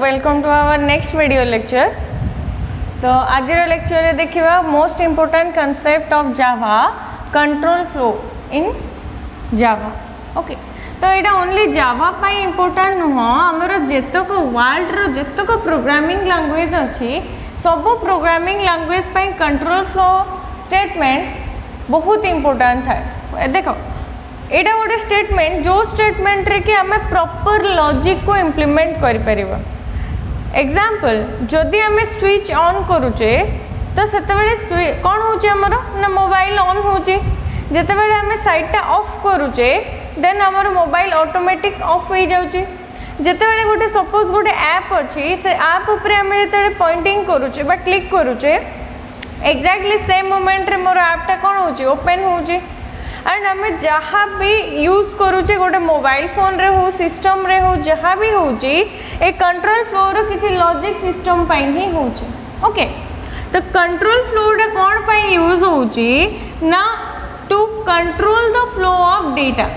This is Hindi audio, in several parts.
Welcome to our next video lecture. तो आज लेक्चर रे देखिबा most important concept of Java control flow in Java. Okay, तो यहाँ ओनली जावा पाई इम्पोर्टेंट नुह, आमर जेतक वर्ल्ड रो जेतक प्रोग्रामिंग लैंग्वेज अच्छी सब प्रोग्रामिंग लैंग्वेज पाई कंट्रोल फ्लो स्टेटमेंट बहुत इम्पोर्टेंट था। देखो एटा गोटे स्टेटमेंट जो स्टेटमेंट रे कि आमे प्रॉपर लॉजिक को इम्प्लीमेंट करि परिबा। एग्जांपल जदि आमे स्विच ऑन करूचे तो सेते बेले कोन होचे हमर ना मोबाइल ऑन होचे, जेते बेले आमे साइट टा ऑफ करूचे देन हमर मोबाइल ऑटोमेटिक ऑफ हो जाउचे। जेते बेले गोटे सपोज गोटे ऐप अछि से ऐप ऊपर आमे जेते पॉइंटिंग करूचे बा क्लिक करूचे एग्जैक्टली सेम मोमेंट रे मोर ऐप टा कोन होचे ओपन होचे। एंड आम जहाँ भी यूज करुचे गोटे मोबाइल फोन रे हो सिस्टम रे हो जहाँ भी होची ए कंट्रोल फ्लो रो किसी लॉजिक सिस्टम पाई ही होची। ओके, तो कंट्रोल फ्लो रे कौन पाई यूज होची ना to control the flow of data.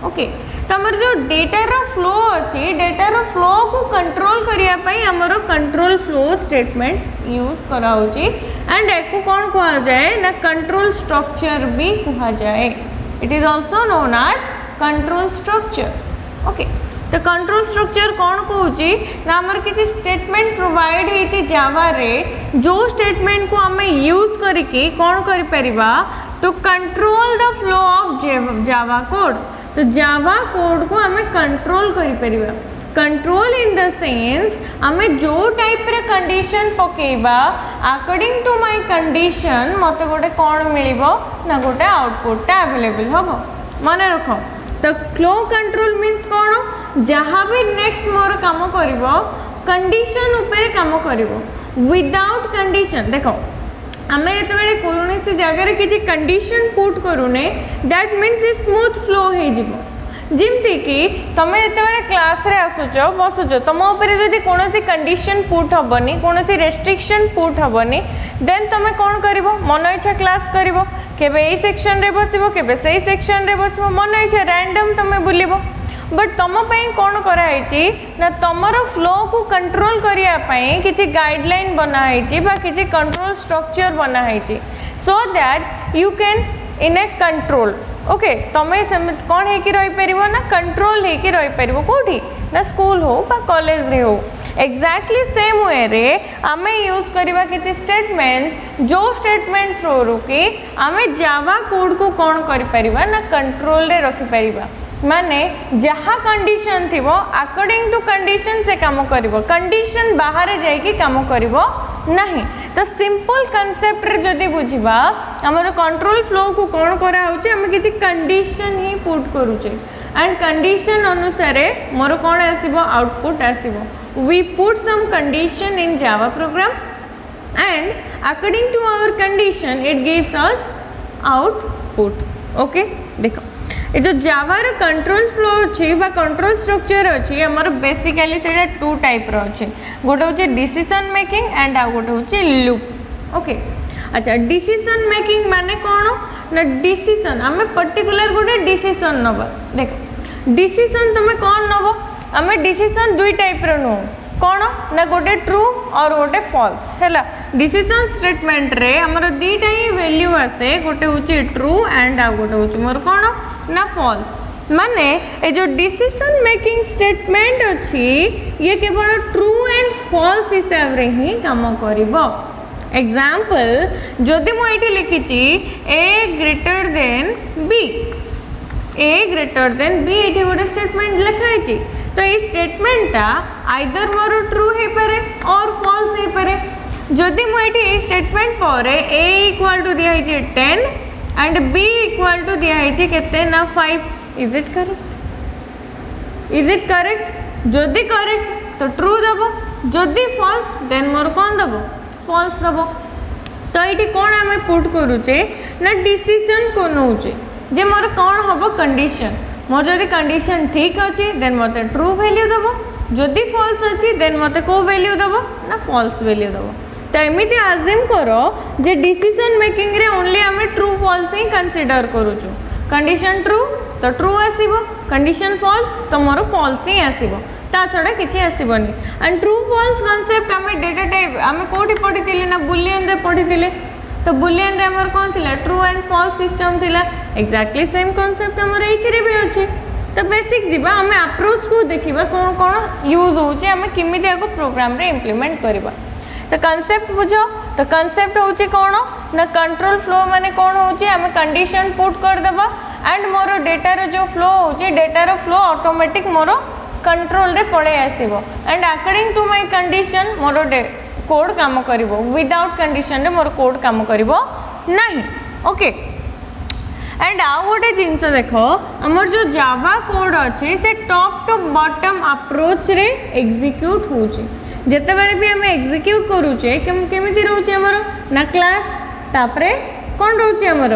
Okay, तो हमर जो डेटा रो फ्लो अछि डेटा रो फ्लो को कंट्रोल करिया पाई हमरो कंट्रोल फ्लो स्टेटमेंट यूज करा होची। एंड एको कौन कहा जाए ना कंट्रोल स्ट्रक्चर भी कहा जाए। It is also known as control structure. Okay, तो कंट्रोल स्ट्रक्चर कौन कहूची ना हमर किसी स्टेटमेंट प्रोवाइड होती जावा रे जो स्टेटमेंट को आम यूज करके कौन कर परिबा to control the flow of Java code. तो जावा कोड को आम कंट्रोल कर परिबा। कंट्रोल इन द सेंस आमे जो टाइप रे कंडीशन पकेबा अकॉर्डिंग टू माय कंडीशन मते गोटे कौन मिलिबो ना गोटे आउटपुट टा अवेलेबल होबो। मन रखो, तो फ्लो कंट्रोल मीन्स कौन जहाँ भी नेक्स्ट मोर काम करिवो कंडीशन ऊपर काम करिवो विदाउट कंडीशन। देखो आमे एतबेले कोनोसी जगह रे किछि कंडीशन पुट करूने that means a smooth flow हे जिवो। जिमती कि तुम ये क्लास रे आसुच बसुच तुम उपर जदि कौन कंडीशन पुट हेनी कौन रेस्ट्रिक्शन पुट हेनी देन तुम कौन कर मन इच्छा क्लास कर केबे ए सेक्शन रे बसबो केबे सही सेक्शन रे बसबो मन इच्छा रैंडम तुम बुलबो। बट तुम कौन कराई ना तुमर फ्लो को कंट्रोल करने किसी गाइडलाइन बनाई बा किसी कंट्रोल स्ट्रक्चर बनाई so that you can in A control. Okay, तुम्हें कौन है रही पार ना कंट्रोल है रही पार कौटी ना स्कूल हो बा कॉलेज रे हो। एग्जैक्टली सेम वे रे आम यूज करवा किसी स्टेटमेंट्स जो स्टेटमेंट थ्रू रू कि आम जावा कोड को कौन कर ना कंट्रोल रे रखि परिबा। माने जहाँ कंडीशन थी अकॉर्डिंग टू कंडीशन से काम करिवो, कंडीशन बाहर जाइए काम करिवो नहीं। तो सिंपल कंसेप्ट रे जदि बुझिबा हमर कंट्रोल फ्लो को कौन करा होचे हम किसी कंडीशन ही पुट करूचे एंड कंडीशन अनुसार मोर कौन आसीबो आउटपुट आसीबो। We put some condition in Java program and according to our condition it gives us output. Okay, देखो ये जो जावार कंट्रोल फ्लो अच्छी कंट्रोल स्ट्रक्चर अच्छी आमर बेसिकली से टू टाइप रो अच्छे गोटे हूँ डिसीजन मेकिंग एंड आ गोटे हूँ लूप। ओके, अच्छा डिसीजन मेकिंग माने कौन ना डिसीजन आम पर्टिकुलर गोटे डिसीजन नवा। देखो डिसीजन तुम कौन नब आम डिसीजन दुई टाइप रो नु कौन ना गोटे ट्रू और गोटे फॉल्स है। डिसीजन स्टेटमेंट रे हमर दीटा ही वैल्यू आसे गोटे हूँ ट्रू एंड आ गोटे हूँ मोर कौन ना फॉल्स। माने ए जो डिसीजन मेकिंग स्टेटमेंट अच्छी ये केवल ट्रू एंड फॉल्स हिसाब रे ही काम करिवो। एग्जांपल जदि मु एठी लिखिची ए ग्रेटर देन बी, ए ग्रेटर देन बी एठी गोटे स्टेटमेंट लिखाई तो ये स्टेटमेंटा आइदर मोर ट्रू हे पारे और फॉल्स हे पारे। जदि मु एठी स्टेटमेंट पर ए इक्वल टू दिया है 10 एंड बी इक्वल टू दिया है केते ना 5, is it correct? Is it correct? जदि करेक्ट तो ट्रू दबो, जदि फॉल्स देन मोर कौन दबो फॉल्स दबो। तो ये कौन आम पुट करूचे ना डिसीजन को नौचे जे मोर कौन हम कंडीशन मोर जदि कंडीशन ठीक अच्छी देन मत ट्रू वैल्यू दबो, जदि फॉल्स अच्छी देन मत को वैल्यू दबो ना फॉल्स वैल्यू दबो। तो एमती आज्यूम करो जे डिसीजन मेकिंग रे ओनली आम ट्रू फॉल्स ही कंसीडर करूचु। कंडीशन ट्रू तो ट्रू आसीबो, कंडीशन फॉल्स तो मोर फॉल्स ही आसीबो। ता छड़ा किसी आसबनी एंड ट्रू फॉल्स कांसेप्ट आम डेटा टाइप आम कौटी पढ़ी ना बुलियन रे पढ़ी तो बुलियन रे हमर कौन थिला ट्रू एंड फॉल्स सिस्टम थिला एक्जेक्टली सेम कांसेप्ट हमर एथिरे भी अछि तो बेसिक जीवा आम अप्रोच को देखिबा कौन कौन यूज होचे आम किमिति आको प्रोग्राम रे इम्प्लीमेंट करबा तो कांसेप्ट बुझो तो कांसेप्ट होची कौन ना कंट्रोल फ्लो माने कौन होची आम कंडीशन पुट कर देबा एंड मोर डेटा रो जो फ्लो होची डेटा रो फ्लो ऑटोमेटिक मोर कंट्रोल रे पळे आसीबो and according to my condition मोर कोड काम करिवो विदाउट कंडीशन रे मोर कोड काम करिवो नाही ओके एंड आउ गोटे जिनस देख आमर जो जावा कोड अच्छे से टॉप टू बॉटम अप्रोच रे एग्जीक्यूट होची जेते बेले भी हमें एग्जीक्यूट करूचे केमिति रहउचे हमर ना क्लास तापरे कोन रहउचे हमर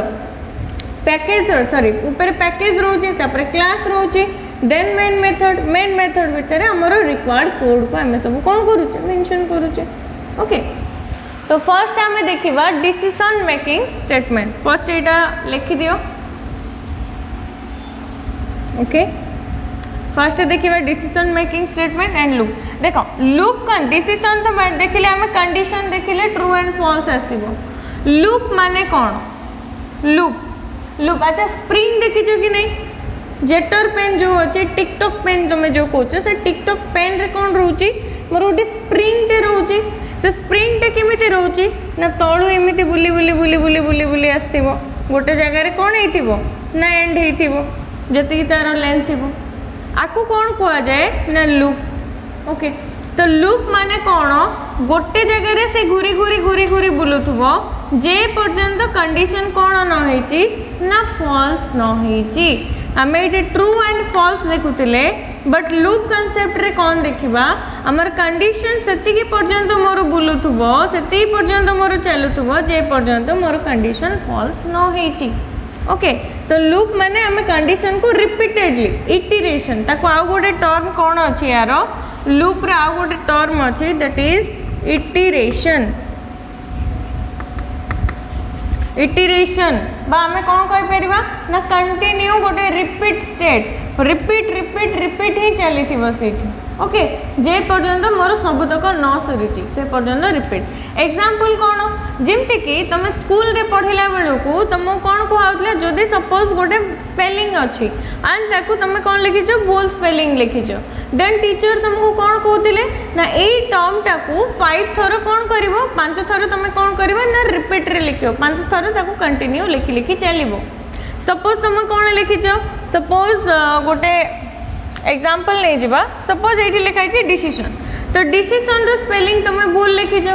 पैकेज सॉरी ऊपर पैकेज रहउचे तापरे क्लास रहउचे देन मेन मेथड भितर हमर रिक्वायर्ड कोड को हमें सब कोन करूचे मेंशन करूचे ओके तो फर्स्ट हमें देखिबा डिसीजन मेकिंग स्टेटमेंट फर्स्ट एटा लिखि दियो ओके फर्स्ट देखिए decision making statement and loop देखो लूप कौन डिसीजन तो मैं देखिले हमें कंडीशन देखिले ट्रू एंड फॉल्स आसीबो लूप माने कौन लूप अच्छा स्प्रिंग देखियो कि नहीं जेटर पेन जो अच्छे टिकटॉक पेन तुम जो कहो से टिकटॉक पेन रे कौन रोची मोर गोटे स्प्रिंग टे रोची से स्प्रिंग टे केमिति रोची ना तळु एमिति बुली बुली बुली बुली बुली बुली आस्तिबो गोटे जगह रे कौन हेतिबो ना एंड हेतिबो जति तार लेंथ थिबो आकु कौन कहा जाए ना लूप ओके तो लूप माने कौन गोटे जगह रे से घूरी घूरी घूरी घूरी बुलुथुबो जे पर्यंत कंडीशन कौन न होईची ना फॉल्स न होईची आमे एटे ट्रू एंड फॉल्स देखुतिले बट लूप कांसेप्ट रे कौन देखिबा हमर कंडीशन सेतिकी पर्यंत मोर बुलुथुबो सेति पर्यंत मोर चलुथुबो जे पर्यंत मोर कंडीशन फॉल्स न होईची ओके तो लूप माने हमें कंडीशन को रिपीटेडली इटरेशन ताको आउ गोटे टर्म कौन अच्छी यार लूप रे आउ गोटे टर्म अच्छी दैट इज इटरेशन बा हमें कौन कहि परिबा ना कंटिन्यू गोटे रिपीट स्टेट रिपीट ही चली थी बस एठी ओके जे पर्यंत मोर सबुतक न सरीची से पर्यंत रिपीट एग्जांपल कौन जेमती कि तुम स्कूल रे पढ़िला बेलू तुमको कौन कहला जदि सपोज गोटे स्पेलिंग अच्छी एंड ताकू तुम कौन लिखीच भूल स्पेलिंग लिखीच देन टीचर तुमको कौन कहते ना यही टर्म टाकू 5 थर कौन कर 5 थर तुम कौन कर ना रिपीट रे लिख 5 थर ताकू कंटिन्यू लिखि लिखि चलो सपोज तुम कौन लिखीच सपोज गोटे एग्जांपल नहीं जावा सपोज ये लिखाई डिसीजन तो डिसीजन रो स्पेलिंग तुम भूल लिखीच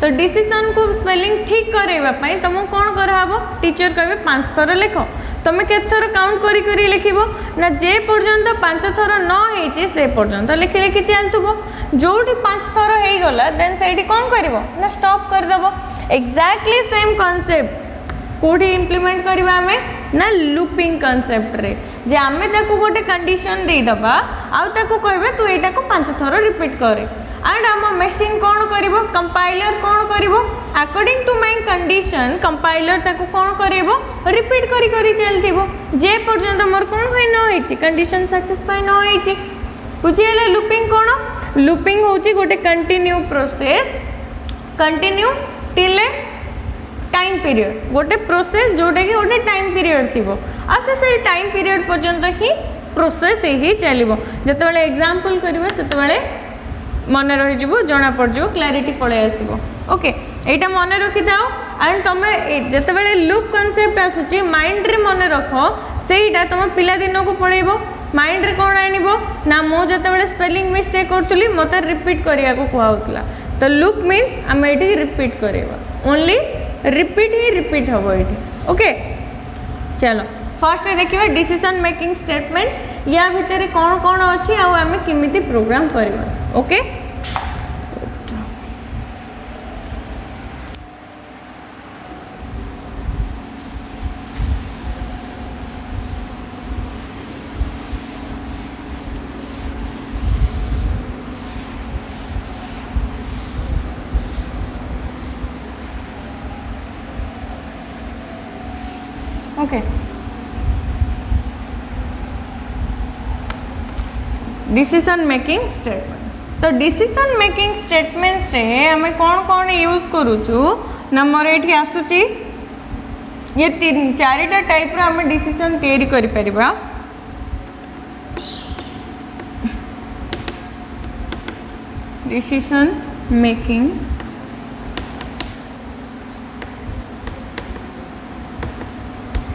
तो डिसीजन को स्पेलिंग ठीक करवाई तुमको कौन कराब टीचर कहे 5 थर लिख तुम के थर काउंट करी लिख ना जे पर्यंत 5 थर न हो से पर्यंत लिखि लिखि चलुव जो 5 थर हो गला देन से कौन कर ना स्टॉप करदेव एक्जाक्टली सेम कॉन्सेप्ट कौटी इम्प्लीमेंट करवा आम ना लूपिंग कॉन्सेप्ट रे जे आमे ताको गोटे कंडीशन दे दबा आउ ताको कहबे तू एटा को 5 थर रिपीट करे एंड आम मशीन कौन करिवो कंपाइलर कौन करिवो according to my condition compiler ताको कौन करिवो रिपीट करी करी चलथिवो जे पर्यंत मोर कौन होई न होईची कंडीशन सैटिस्फाई न होईची बुझियले लूपिंग कौन लूपिंग होची गोटे कंटिन्यू प्रोसेस कंटिन्यू टिल ए टाइम पीरियड गोटे प्रोसेस जोटा कि गोटे टाइम पीरियड थी आस्ते से टाइम पीरियड पर्यंत ही प्रोसेस ही चलो जिते एग्जांपल करिवे तते मन रही जना पड़ जाव क्लारिटी पड़े आसो ओके यहाँ मन रखी था एंड तुम जिते लूप कॉन्सेप्ट आसूची माइंड रे मन रख सेटा तुम पिलादिन को पढ़ेब माइंड रे कौन आनब ना मुझे स्पेलिंग मिस्टेक करी मत रिपीट करने को कहला तो लूप मीन्स आम ये रिपीट करवा ओनली रिपीट ही रिपीट हम ये ओके चलो फर्स्ट देखिए डिसीजन मेकिंग स्टेटमेंट या भितर कौन कौन अच्छी आम केमिति प्रोग्राम करवा okay okay decision making statements. तो डिसीजन मेकिंग स्टेटमेंट्स रे आमे कौन कौन यूज करूचु ना मोर एठी आसुची ये तीन चारिटा टाइप रो आमे डिसीजन तैयारी करि परिबा। Decision making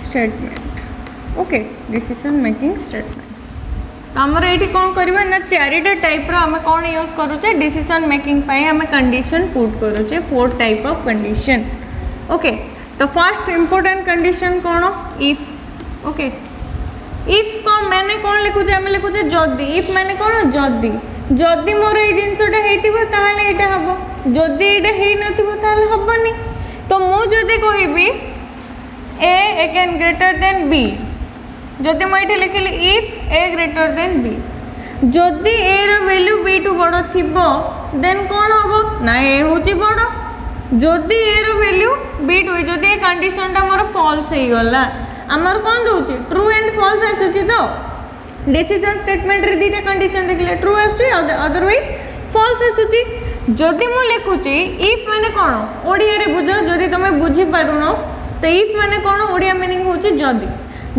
statement okay decision making statements. तो आमर ये कौन करवा ना चारिटा टाइप रो आमे कौन यूज करूचे डिसीजन मेकिंग पाई आमे कंडीशन पुट करूचे 4 टाइप ऑफ कंडीशन ओके। तो फर्स्ट इंपोर्टेंट कंडीशन कौन इफ ओके इफ कौन मैंने कौन लिखुचे आमे लिखुचे जदी इफ मैंने कौन जदी जदी मोर ए जिनसटा हेतिबो ताहाले एटा हबो जदी एटा हेइ नथिबो ताहाले हबनी। तो मु जदी कहबी A again greater than B जदि मुझे लिखिली if A greater than B जदि ए रो वैल्यू बी टू बड़ थिबो देन कौन हम ना ए हूँ बड़ जदि ए रो वैल्यू बी टू जदि ए कंडीशन टा मोर फॉल्स हो गला आमर कौन दउची ट्रू एंड फॉल्स आसुची। तो डिसीजन स्टेटमेंट रे दीटा कंडीशन देखले ट्रू आसुची अदरवाइज फॉल्स आसुची। जदि मु लिखुची इफ माने कौन ओडिया रे बुझो जदि तुम बुझी पारुनो तो इफ माने कौन ओडिया मीनिंग होची जदि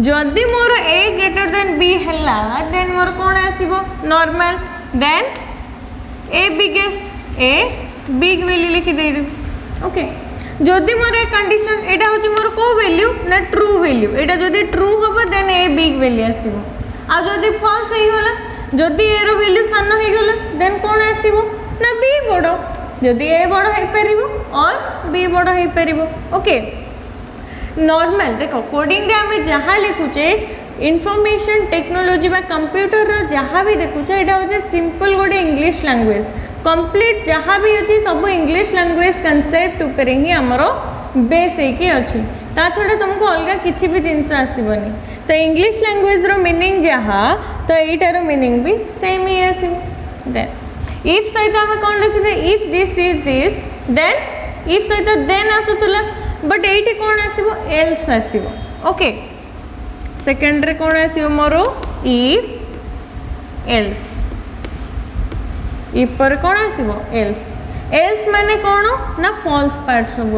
जदि मोर ए ग्रेटर देन बी हैला देन मोर कौन आसीबो normal then A biggest A big value लिखि दे दे ओके। जदि मोर ए कंडीशन एटा होची मोर को वैल्यू ना ट्रू वैल्यू एटा जदि ट्रू होबो देन ए बिग वैल्यू आसीबो आ जदि फॉल्स हे गला जदि ए रो वैल्यू सानो हे गला देन कौन आसीबो ना बी बड़ो जदि ए बड़ो हे परिबो और बी बड़ो हे परिबो ओके। नॉर्मल देखो कोडिंग रे आमे जहाँ लिखुचे इनफॉरमेशन टेक्नोलॉजी बा कंप्यूटर रो जहाँ भी देखुचे एटा होचे सिंपल गोटे इंग्लिश लैंग्वेज कंप्लीट जहाँ भी अच्छी सब इंग्लिश लैंग्वेज कंसेप्ट ऊपर ही आमर बेस होगी अच्छी ता छड़ा तुमको अलग किसी भी जिनस आसबनी। तो इंग्लिश लैंग्वेज रो मीनिंग जहाँ तो यीटार मीनिंग भी सेम ही आस देन इफ सहित आम कौन लिखिदे if this is this then if सहित देन आसुला बट ये कौन आसो एल्स आसो ओके। सेकेंड रे कौन आसो मोर इफ एल्स इफ पर कौन आसो एल्स एल्स माने कौन ना फॉल्स पार्ट सब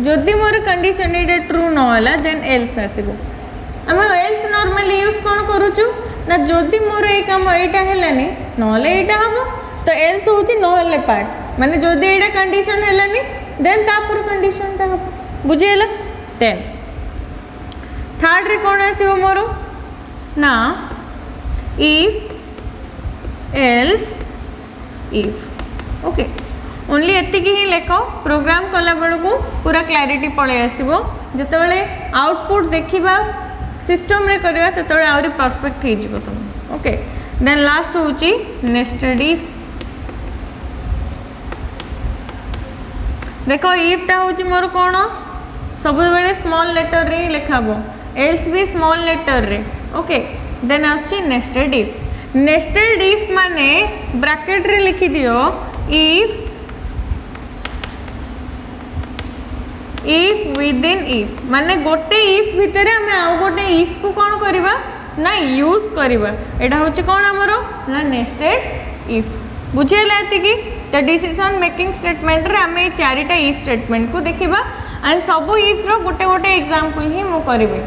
जदि मोर कंडीशन ये ट्रू नहला देन एल्स आसो। आम एल्स नॉर्मली यूज कौन करूचु ना जदि मोर ये कम यहाँ है ना यहाँ हम तो एल्स हूँ नहले पार्ट माने जदि ये कंडीशन है देन तापर कंडीशन ता हम बुझेला। देन थर्ड रे कौन आसो मोर ना if else if okay only एतिकी ही लेख प्रोग्राम कला बेलू पूरा क्लैरिटी पड़े आसो जिते बड़े आउटपुट देखा सिस्टम रे करवा से आहरी परफेक्ट हो तुम ओके। देन लास्ट हूँ नेस्टेड इफ देखो इफ्टा हूँ मोर कौन सब बेले स्मॉल लेटर रे लिखाबो एल्स भी स्मॉल लेटर रे ओके। देन आछी नेस्टेड इफ माने ब्रैकेट रे लिखि दियो इफ विद इन इफ माने गोटे इफ भितर आम आउ गोटे इफ को कौन करवा ना यूज करवा एटा हूँ कौन आमर ना नेस्टेड इफ बुझेगा एतिकी। तो डिसीजन मेकिंग स्टेटमेंट रे आम चारिटा इफ स्टेटमेंट को देखा एंड सब इफ रो गोटे गोटे एग्जांपल ही मु करिवे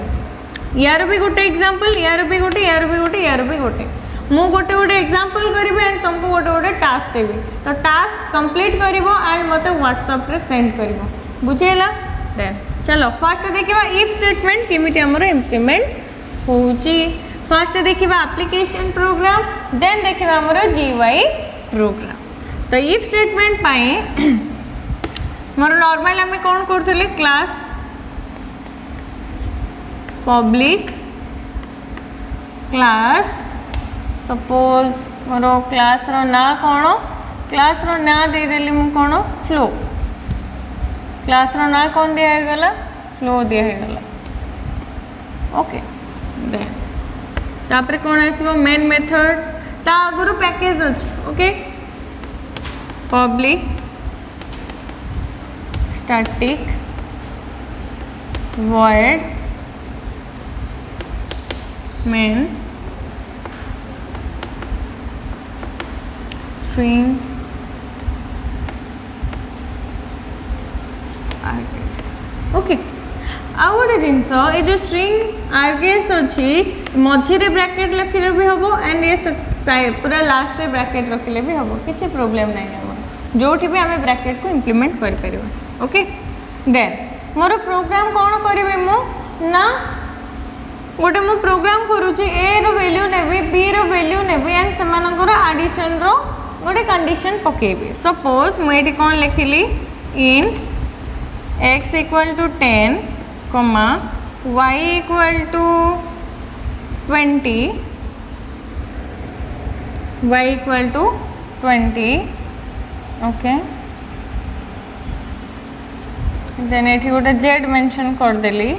यार भी गोटे एग्जांपल यार भी गोटे यार भी गोटे यार भी गोटे मु गोटे गोटे एग्जांपल करिवे एंड तुमको गोटे गोटे टास्क देवी तो टास्क कंप्लीट करिवो एंड मते व्हाट्सएप रे सेंड करिवो बुझेला। देन चलो फर्स्ट देखिबा इफ स्टेटमेंट केमिति हमर इंप्लीमेंट होउची। फर्स्ट देखिबा एप्लीकेशन प्रोग्राम देन देखिबा हमर जीयूआई प्रोग्राम। तो इफ स्टेटमेंट पाए मोर नॉर्मल आम कौन करते क्लास पब्लिक क्लास सपोज मोर क्लास रो ना कौन क्लास रो ना देदेली मु कौन फ्लो क्लास रो ना कौन दिगला फ्लो दिगला ओके। देन तापर कौन आसो मेन मेथड ता आगुरु पैकेज अच्छे okay public static void main string args okay आउ गोटे जिनस ये जो स्ट्रिंग आर्गेस अच्छी मझे ब्रैकेट रखिले भी हम एंड ये पूरा लास्ट रे ब्रैकेट रखिले भी हम किसी प्रोब्लेम नहीं हम जो भी आम ब्रैकेट को इम्प्लीमेंट कर ओके देन मोर प्रोग्राम कौन करी मु ना गोटे मु प्रोग्राम करुँची ए रो वैल्यू नेबी बी रो वैल्यू नेबी एंड सेमानकर एडिशन रो गोटे कंडीशन पकेबी सपोज मुझे कौन लिखिली int x equal to 10 comma y equal to 20 y equal to 20 okay then एठी गोटे z मेंशन कर देली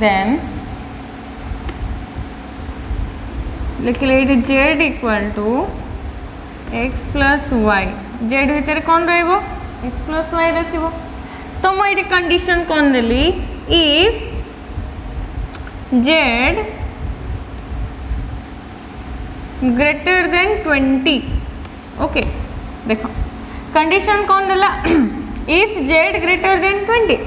then लिखले एठी z equal to x plus y z भितर कौन रहिबो x plus y रखिबो तो मैं ये कंडीशन कौन देली if z greater than 20 okay देखो कंडीशन कौन देला इफ z ग्रेटर देन 20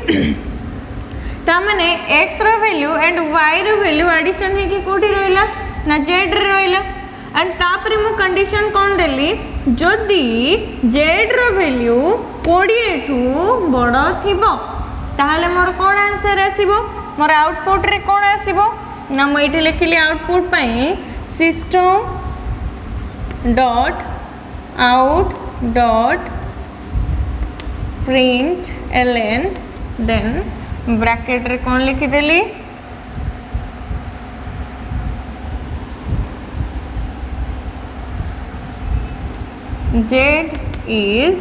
तामने x रो वैल्यू एंड y रो वैल्यू एडिशन है कि कोठी रहला ना z रे रहला एंड तापरे मु कंडीशन कौन देली जदि z रो वैल्यू 20 ठू बड़ थिबो ताहले मोर कोन आंसर आसीबो मोर आउटपुट रे कोन आसीबो ना मु एठी लिखिली आउटपुट पई system dot out dot print ln then bracket रे कोन लिखि देली z is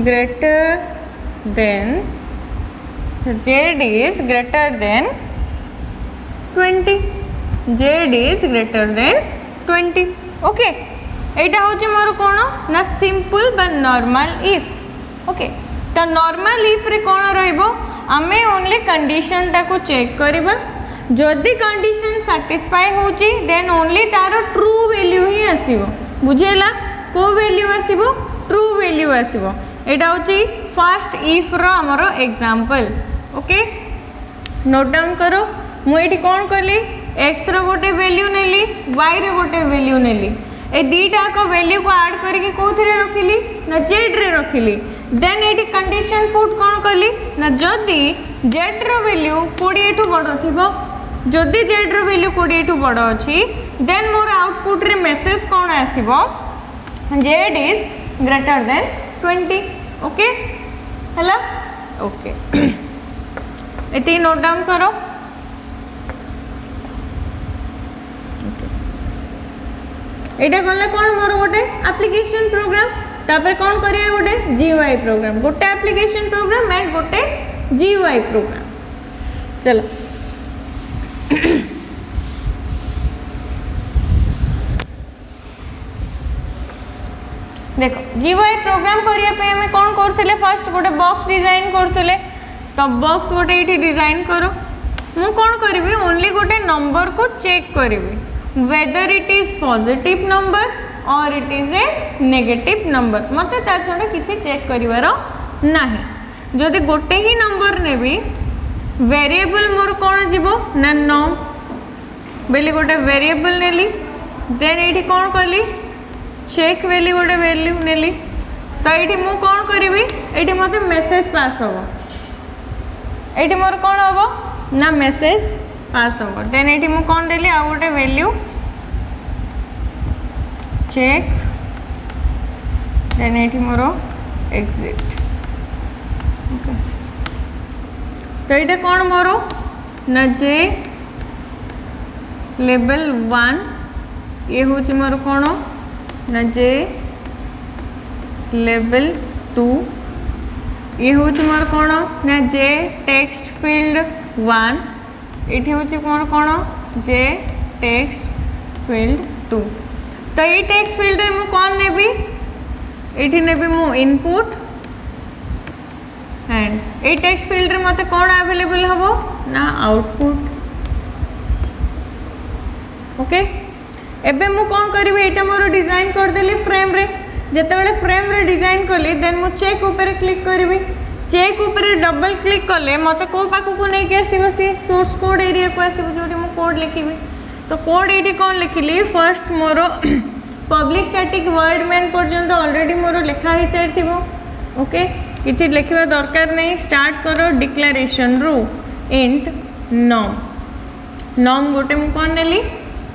greater than z is greater than 20 z is greater than 20 okay एटा होचे मोर कोन ना सिंपल बा नॉर्मल इफ ओके तो नॉर्मल इफ रे कोन रहइबो आमे ओनली कंडीशन टा को चेक करबा जदि कंडीशन सैटिस्फाई होची देन ओनली तार ट्रू वैल्यू ही आसीबो बुझेला को वैल्यू आसीबो ट्रू वैल्यू आसीबो एटा होची फर्स्ट इफ रो हमरो एग्जांपल ओके नोट डाउन करो मु एठी कोन करली x रो गोटे वैल्यू नेली y रो गोटे वैल्यू नेली ए दीटा को वैल्यू को ऐड करके कोथिरे रखिली ना z रे रखिली देन एठी कंडीशन पुट कोन करली ना जदि z रो वैल्यू 20 ठू बड़ थिबो जदि z रो वैल्यू 20 ठू बड़ अछि देन मोर आउटपुट रे मेसेज कोन आसीबो z is greater than 20 okay हला ओके एती नोट डाउन करो एटा गला कोन मोर गोटे एप्लीकेशन प्रोग्राम तापर कोन करिया गोटे जीयूआई प्रोग्राम गोटे एप्लीकेशन प्रोग्राम एंड गोटे जीयूआई प्रोग्राम चलो देखो जीयूआई प्रोग्राम करिया पे हमें कोन करथिले फर्स्ट गोटे बॉक्स डिजाइन करथिले तो बॉक्स गोटे एठी डिजाइन करो मु कोन करबी ओनली गोटे नंबर को चेक करबी whether it is positive number or it is a negative number मते ता छोडा किछि चेक करिवारो नाही जदि गोटे ही नंबर नेबी वेरिएबल मोर कोन जीवो ना नो बेली गोटे वेरिएबल नेली देन एठी कोन करली चेक वैल्यू गोटे वैल्यू नेली तो एठी मु कोन करबी एठी मते मेसेज पास होबो एठी मोर कोन होबो ना मेसेज पास होगा देन एठी मु कोन देली आ गोटे वैल्यू चेक देन एठी मोर एग्जिट ओके तो एटा कोन मोर ना जे लेवल 1 ये होची मोर कोन ना जे लेवल 2 ये होची मोर कोन ना जे टेक्स्ट फील्ड 1 एठी होची कोन कोन जे टेक्स्ट फील्ड 2 तो ये टेक्स्ट फील्ड रे मु कोन नेबी एठी नेबी मु input and A text field रे मते कोन अवेलेबल हबो ना आउटपुट ओके एबे मु कौन करी एटा मोर डिजाइन करदेली फ्रेम रे जेतेबेले फ्रेम रे डिजाइन कली देन मु चेक ऊपर क्लिक करी चेक ऊपर डबल क्लिक कले मते को पाखु को नहीं के आसीबो सी सोर्स कोड एरिया को आसीबो जोटी मु कोड लिखिबी तो कोड एटी कौन लिखिली फर्स्ट मोर पब्लिक स्टैटिक वर्ड मैन पर्यंत ऑलरेडी मोर लिखा ही सारिथिबो ओके किछि लिखिबा दरकार नहीं स्टार्ट करो डिक्लेरेशन रू इंट नॉम गोटे मु कौन नेली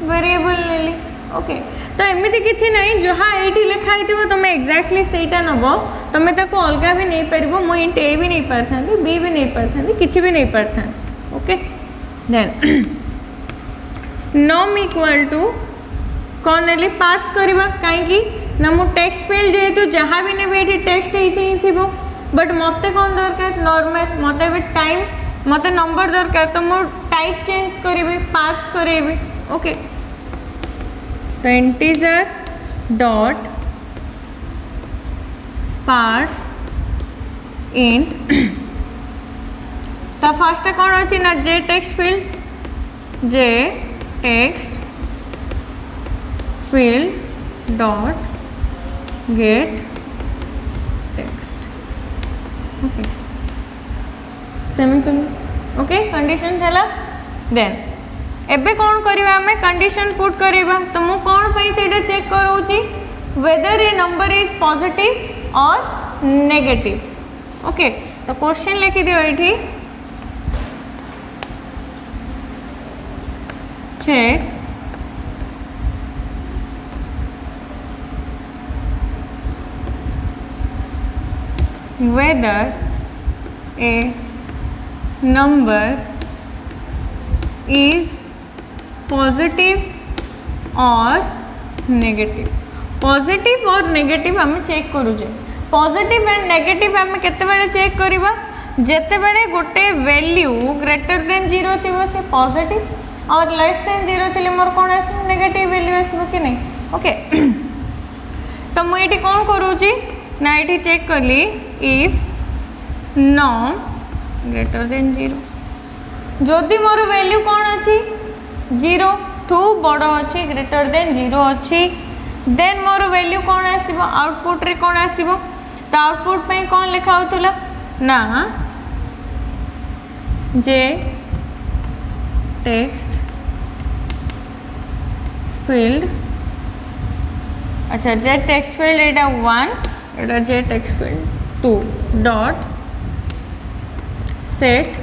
वेरिएबल नेली ओके तो एमती किसी नहीं जहाँ ये लिखाई थी तुम एक्जाक्टली सेटा नब तुम ताको अलग भी नहीं पार मु इंट ए भी नहीं पार था बी भी नहीं पार था किसी भी नहीं पार था okay then num equal to कौन नेली पार्स करवा कहीं ना मु टेक्स्ट फील्ड जेहेतु जहाँ भी ने ये टेक्स्ट ही थी बट मत कौन दरकार नॉर्मल मत टाइम मत नंबर दरकार तो मु टाइप चेंज करी पार्स करी ओके तो इंटीजर डॉट पार्स इंट तो फर्स्ट कौन अच्छी ना J text field dot gate text okay semicolon okay condition है देन एबे कौन करिवा हमें कंडीशन पुट करिवा तो मु कौन पई सेटा चेक करूची whether a number is positive और नेगेटिव ओके तो क्वेश्चन लिखि दियो एठी check whether a number is positive और नेगेटिव पॉजिटिव और नेगेटिव आम चेक करूचे पॉजिटिव एंड नेगेटिव आम केतेबेले चेक करवा जेतेबेले गोटे वैल्यू ग्रेटर देन 0 थी से पॉजिटिव और लेस देन 0 थी मोर कौन आसो नेगेटिव वैल्यू आसो कि नहीं ओके तो मुझे कौन करूची ना ये चेक कली इफ नॉम ग्रेटर देन 0 जदि मोर वैल्यू कौन अच्छी 0 ठू बड़ अच्छी ग्रेटर देन 0 अच्छी देन मोर वैल्यू कौन आसो आउटपुट रे कौन आसो तो आउटपुट पे कौन लिखा होतला ना जे टेक्स्ट फील्ड अच्छा जे टेक्स्ट फील्ड एटा 1 एटा J text field 2 dot set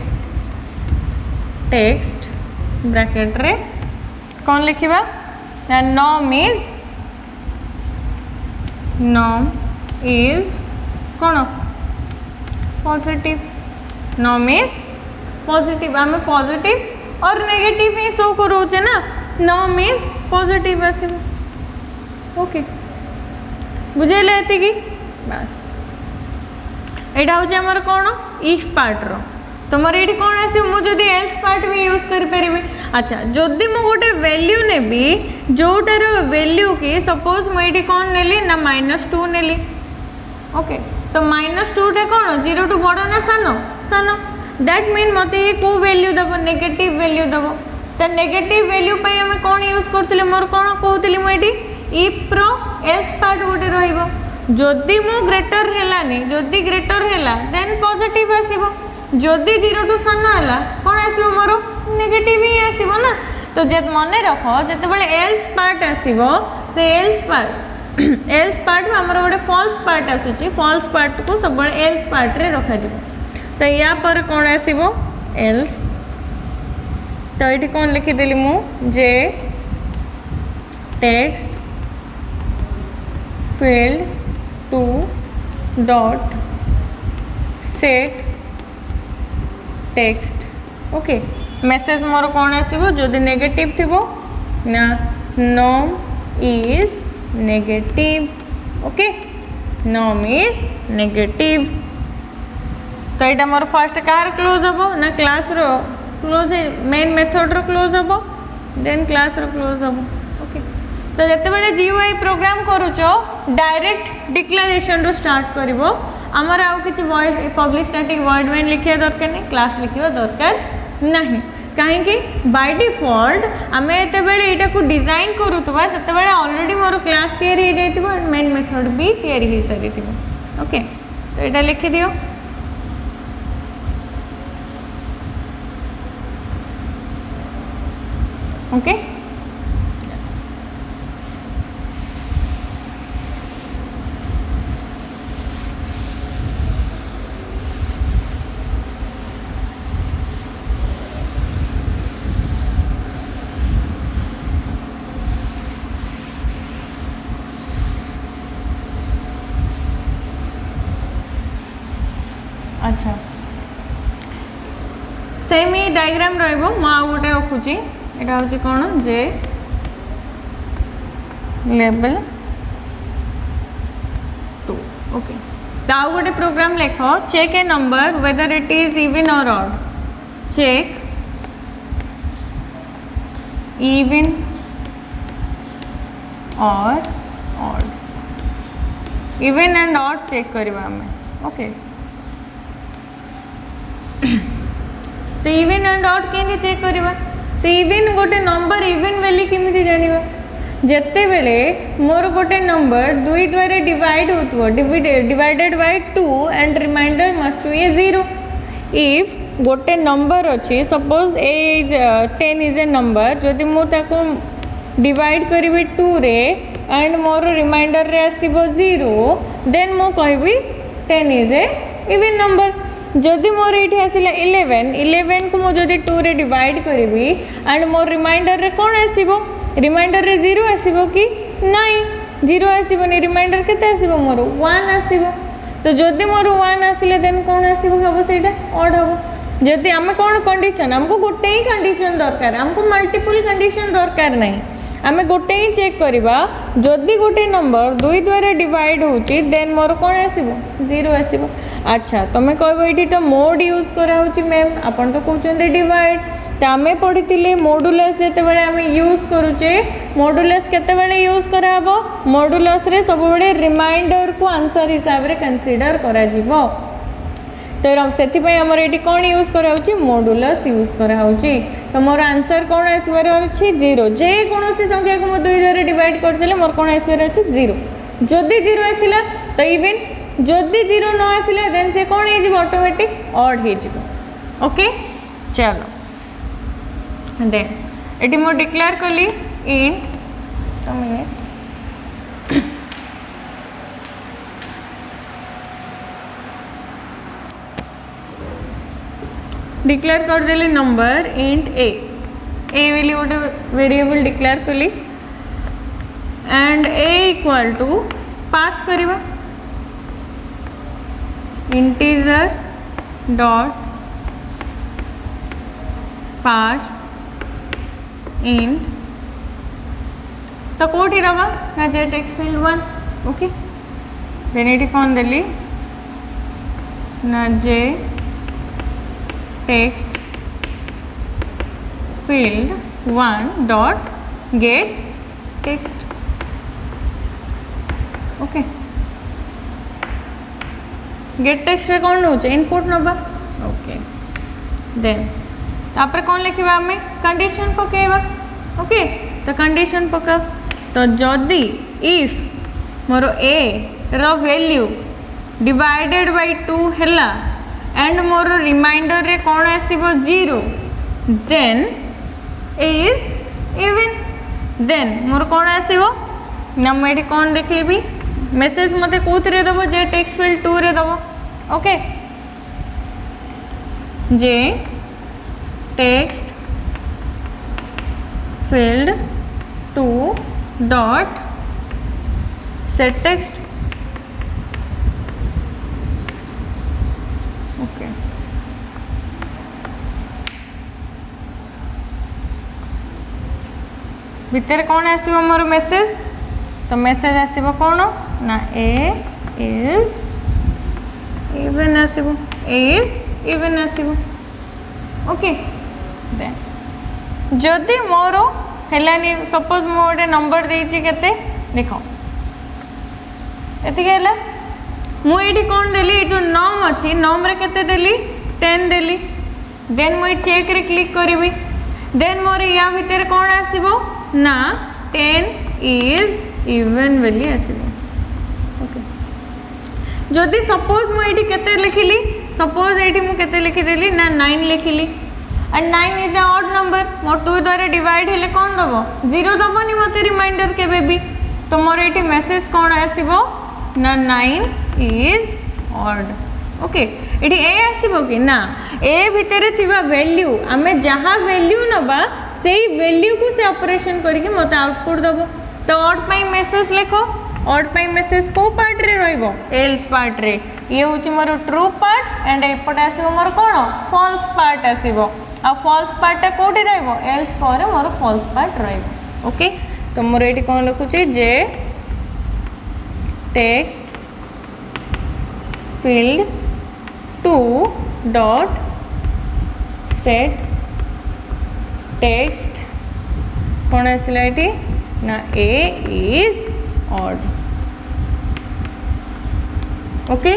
text bracket रे कौन लिखिबा नॉम इज कौन पॉजिटिव नॉम इज पॉजिटिव आम पॉजिटिव और नेगेटिव ही शो करोचे ना नॉम इज पॉजिटिव आसो ओके बुझेले एतिकी बस एटा होचे हमर कोन इफ पार्ट रो तुमर ये कौन आसो मुझे एल्स पार्ट भी यूज करें अच्छा जदि मु गोटे वैल्यू नेबी जोटार वैल्यू की सपोज मुझे कौन नेली ना -2 नेली ओके तो -2 टा कौन 0 टू बड़ ना सान दैट मीन मत ये को वैल्यू दब नेगेटिव वैल्यू दब तो नेगेटिव वैल्यू पे आम कौन यूज करते मोर कौन कहती मुझे इफ रो एल्स पार्ट गोटे रहिबो जदि मु ग्रेटर हेलानी जदि ग्रेटर हेला देन पॉजिटिव आसीबो जदि 0 टू सान है कौन आसो मोर नेगेटिव ही आसो ना तो मन रख जिते एल्स पार्ट आसो से एल्स पार्ट आमर गोटे फॉल्स पार्ट आसूची फॉल्स पार्ट को सब एल्स पार्ट रे रखा तो या पर कौन आसो एल्स तो ये कौन लिखिदेली मु J text field 2 dot set text okay message मोर कौन आसो जदि नेगेटिव थी ना num is negative okay num is negative तो यहाँ मोर फर्स्ट कार क्लोज हम ना क्लास रो क्लोज मेन मेथड रो क्लोज हम देन क्लास रो क्लोज हम ओके तो जिते GUI प्रोग्राम करुचो डायरेक्ट डिक्लेरेशन रो स्टार्ट करिवो आमर आउ किछि void public static void main लिखिया दरकार नहीं क्लास लिखिया दरकार नहीं कहीं बाय डिफॉल्ट आम ये को डिजाइन करुवा से ऑलरेडी मोर क्लास तैयारी हो जाइए मेन मेथड भी तैयारी हो सारी थी ओके तो यहाँ लिखि दियो ओके अच्छा सेम ही डायग्राम रहिबो म गोटे रखुची एटा होची कोन जे लेवल 2 ओके तो आउ गोटे प्रोग्राम लेखो check a number whether it is even or odd check even or odd even and odd check करबा हमें ओके तो इवन एंड ऑड केंगे चेक करबा तो इवन गोटे नंबर इवन वैल्यू केमिति जानिबा जेते बेले मोर गोटे नंबर दुई द्वारा डिवाइड होतबो divided by 2 and remainder must be 0 if गोटे नंबर अच्छी suppose a is 10 is a number जदि मु ताको डिवाइड करिबे 2 रे एंड मोर रिमाइंडर रे आसीबो 0 देन मु कहबी 10 इज ए इवन नंबर जदि मोर ये आसला 11 को मुझे 2 रे डिवाइड करी एंड मोर रिमाइंडर रे कौन आसीबो रिमाइंडर रे 0 आसीबो कि नहीं 0 आसीबोनी रिमाइंडर केते आसीबो मोर 1 आसीबो तो जदि मोर 1 आसिले देन कौन आसीबो हबो सेटा ऑड हबो जदि आम कौन कंडीशन हमको गोटे ही कंडीशन दरकार हमको मल्टीपल कंडीशन दरकार नहीं आम गोटे ही चेक करवा जदि गोटे नंबर 2 द्वारा डिवाइड होची देन मोर कौन आसीबो 0 आसीबो अच्छा तुम्हें कहबो ये तो मोड यूज कराऊँ मैम आपन तो कहते डिवाइड तो आम पढ़ी मॉडुलस जिते बड़े आम यूज करुचे मॉडुलस केते यूज कराब मॉडुलस रे सब बड़े रिमाइंडर को आंसर हिसाब से कंसीडर करा जीवो तो से आमर ये कौन यूज कराऊँ मॉडुलस यूज कराऊँ तो मोर आंसर कौन आसबार अच्छी 0 जेकोसी संख्या को मुझे 2 द्वारा डिवाइड करदे मोर कौन आसबार अच्छी 0 जदि 0 आसला तो इवन जदि 0 न आसला देन से कौन हो ऑटोमेटिक ऑड हो ओके चलो देन ये मु डिक्लेयर कली इंट तो मिनट डिक्लेयर कर देली नंबर इंट ए वाली गोटे वेरिएबल डिक्लेयर कली and a equal to parse करवा इंटीजर डॉट पास इंट तो कौटी दबा ना J text field 1 okay then ये कौन देली ना J text field 1 get gate text get text टेक्स्ट रे कौन नौ इनपुट नबा ओके देन तापर कौन लिखा आम कंडीशन पकेबा ओके तो कंडीशन पका तो जदि इफ मोर ए रो वैल्यू डिवाइडेड बाय 2 हैला एंड मोर रिमाइंडर रे कौन आसीबो 0 then a is even then मोर कौन आसीबो ना मैं कौन देखेबी मेसेज मते कोथरे दबो जे टेक्स्ट फील्ड 2 रे दबो okay J text field 2 dot set text okay भितर कौन आसीबो मोर मेसेज तो मेसेज आसीबो कौन ना ए इज इवन आसीबो ए इज इवन आसीबो ओके देन जदि मोर हेलानी सपोज मु गोटे नंबर देछि केते देखो एतिके हैला मु एठी कौन देली जो नम अछि नम रे केते देली 10 देली देन मुझे चेक रे क्लिक करी देन मोर या भितर कौन आसीबो ना 10 इज इवन वैल्यू आसीबो ओके जदि सपोज मुझे केते लिखिली सपोज ये मुझे लिखिदेली ना 9 लिखिली and 9 is a odd number मोर 2 द्वारा डिवाइड हेले कौन दबो 0 दबनी मते रिमाइंडर केबे भी तो मोर ये मेसेज कौन आसीबो ना 9 इज ऑड ओके ये ए आसीबो कि ना ए भितर थिबा वैल्यू आमे जहाँ वैल्यू नबा से वैल्यू को से ऑपरेशन करके मते आउटपुट दबो तो ऑड पाई मेसेज लिखो ऑड पाई मेसेज को पार्ट रे रहइबो एल्स पार्ट रे ये होची मोर ट्रू पार्ट एंड एपट आसीबो मोर कोन फॉल्स पार्ट आसीबो आ फॉल्स पार्ट कोठी रहइबो एल्स पर मोर फॉल्स पार्ट रहइबो ओके तो मोर एटी कोन लिखुची J text field 2 dot set text कौन आसला ये ना ए इज ऑड ओके